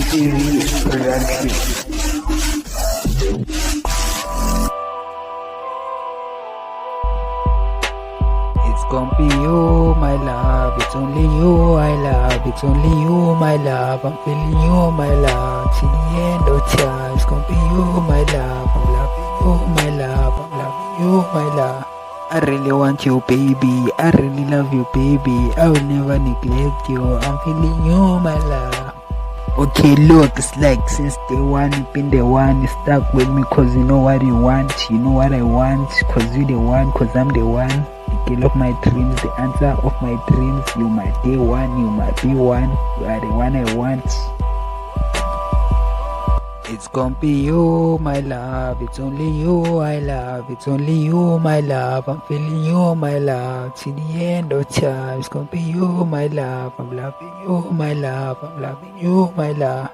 TV production. It's gonna be you, my love. It's only you I love. It's only you, my love. I'm feeling you, my love. Till the end of time, it's gonna be you, my love. I'm loving you, my love. I'm loving you, my love. I really want you, baby. I really love you, baby. I will never neglect you. I'm feeling you, my love. Okay, look, it's like since day one, you've been the one, you stuck with me cause you know what you want, you know what I want, cause you the one, cause I'm the one, the girl of my dreams, the answer of my dreams, you my day one, you my be one, you are the one I want. It's gonna be you, my love. It's only you I love. It's only you, my love. I'm feeling you, my love. Till the end of time, it's gonna be you, my love. I'm loving you, my love. I'm loving you, my love.